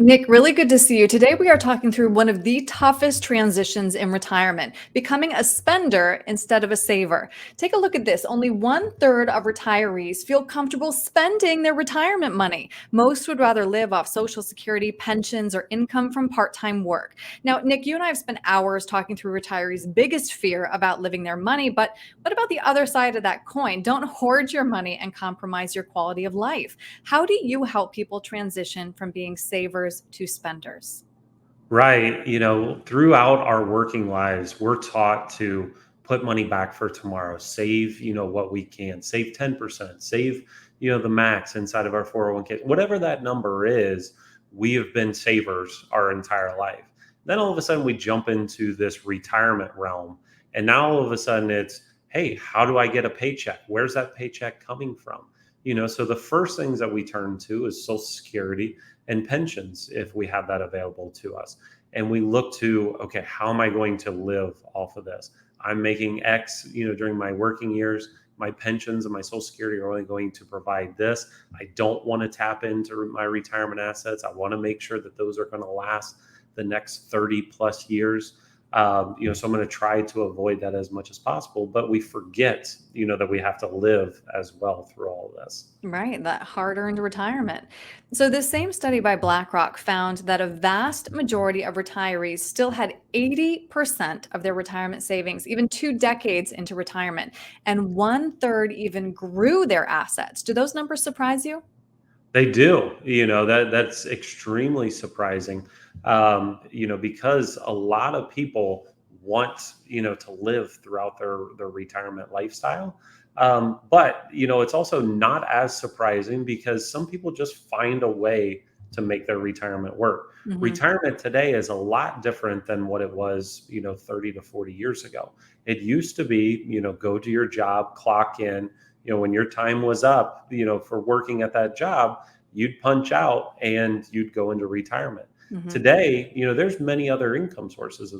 Nick, really good to see you. Today, we are talking through one of the toughest transitions in retirement, becoming a spender instead of a saver. Take a look at this. Only one third of retirees feel comfortable spending their retirement money. Most would rather live off Social Security, pensions, or income from part time work. Now, Nick, you and I have spent hours talking through retirees' biggest fear about living their money, but what about the other side of that coin? Don't hoard your money and compromise your quality of life. How do you help people transition from being savers to spenders? Right. Throughout our working lives, we're taught to put money back for tomorrow, save, what we can, save 10%, save, the max inside of our 401k, whatever that number is. We have been savers our entire life. Then all of a sudden we jump into this retirement realm. And now all of a sudden it's, hey, how do I get a paycheck? Where's that paycheck coming from? So the first things that we turn to is Social Security and pensions if we have that available to us. And we look to, okay, how am I going to live off of this? I'm making X, during my working years. My pensions and my Social Security are only going to provide this. I don't want to tap into my retirement assets. I want to make sure that those are going to last the next 30 plus years. So I'm going to try to avoid that as much as possible. But we forget, that we have to live as well through all of this. Right, that hard earned retirement. So, this same study by BlackRock found that a vast majority of retirees still had 80% of their retirement savings, even 2 decades into retirement, and one third even grew their assets. Do those numbers surprise you? They do, that's extremely surprising, because a lot of people want, to live throughout their retirement lifestyle. But, it's also not as surprising because some people just find a way to make their retirement work. Mhm. Retirement today is a lot different than what it was, 30 to 40 years ago. It used to be, go to your job, clock in, when your time was up, for working at that job, you'd punch out and you'd go into retirement. Mhm. Today, there's many other income sources,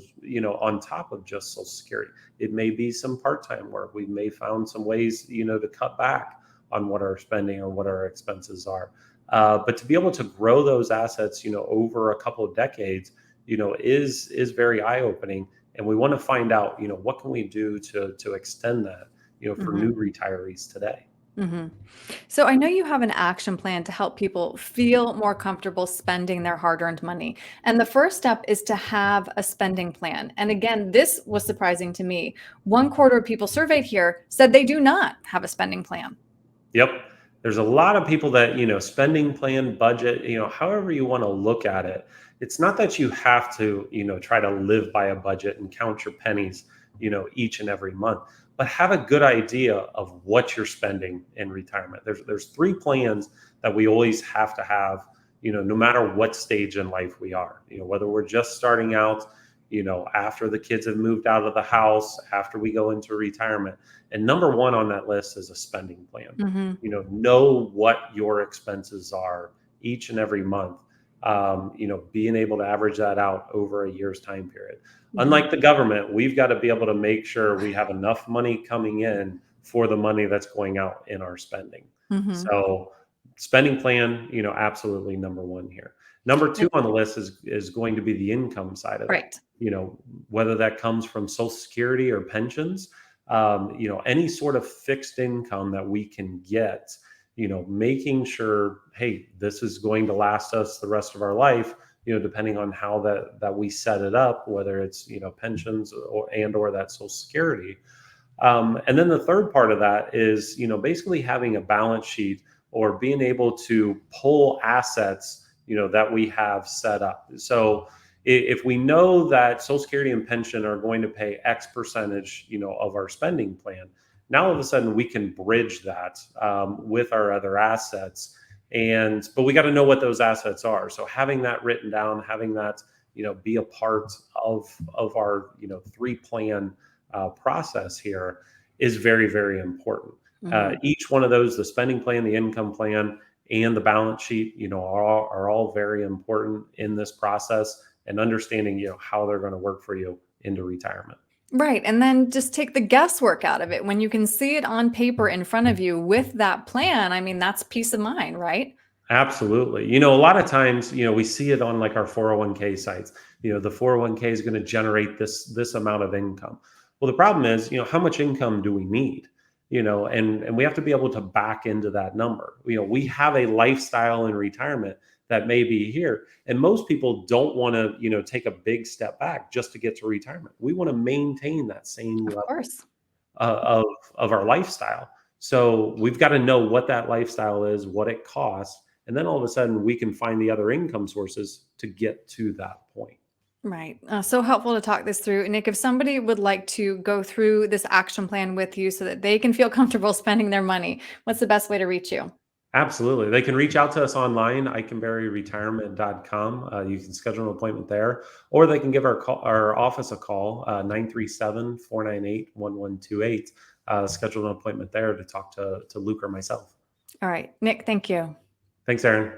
on top of just Social Security. It may be some part-time work. We may found some ways, to cut back on what our spending or what our expenses are. But to be able to grow those assets, over a couple of decades, is very eye-opening. And we want to find out, what can we do to extend that, for Mhm. new retirees today. Mhm. So I know you have an action plan to help people feel more comfortable spending their hard-earned money. And the first step is to have a spending plan. And again, this was surprising to me. One quarter of people surveyed here said they do not have a spending plan. Yep. There's a lot of people that, spending plan, budget, however you want to look at it. It's not that you have to, try to live by a budget and count your pennies, each and every month, but have a good idea of what you're spending in retirement. There's three plans that we always have to have, no matter what stage in life we are, whether we're just starting out, after the kids have moved out of the house, after we go into retirement. And number one on that list is a spending plan. Mhm. Know what your expenses are each and every month. Being able to average that out over a year's time period. Mhm. Unlike the government, we've got to be able to make sure we have enough money coming in for the money that's going out in our spending. Mhm. So, spending plan, absolutely number one here. Number two And on the list is going to be the income side of it. right. You know, whether that comes from Social Security or pensions, any sort of fixed income that we can get, making sure, hey, this is going to last us the rest of our life, depending on how that we set it up, whether it's, pensions or that Social Security. And then the third part of that is, basically having a balance sheet or being able to pull assets, that we have set up. So if we know that Social Security and pension are going to pay X percentage, of our spending plan, now all of a sudden we can bridge that with our other assets. But we got to know what those assets are. So having that written down, having that, be a part of our, three plan process here is very, very important. Mhm. Each one of those, the spending plan, the income plan, and the balance sheet, are all very important in this process and understanding, how they're going to work for you into retirement. Right, and then just take the guesswork out of it. When you can see it on paper in front of you with that plan, I mean, that's peace of mind, right? Absolutely. A lot of times, we see it on like our 401k sites. The 401k is going to generate this amount of income. Well, the problem is, how much income do we need? And we have to be able to back into that number. We have a lifestyle in retirement that may be here, and most people don't want to, take a big step back just to get to retirement. We want to maintain that same Of level course. of our lifestyle. So we've got to know what that lifestyle is, what it costs, and then all of a sudden we can find the other income sources to get to that point. Right. So helpful to talk this through. Nick, if somebody would like to go through this action plan with you so that they can feel comfortable spending their money, what's the best way to reach you? Absolutely. They can reach out to us online, icanberryretirement.com. You can schedule an appointment there, or they can give our office a call, 937-498-1128. Schedule an appointment there to talk to Luke or myself. All right. Nick, thank you. Thanks, Erin.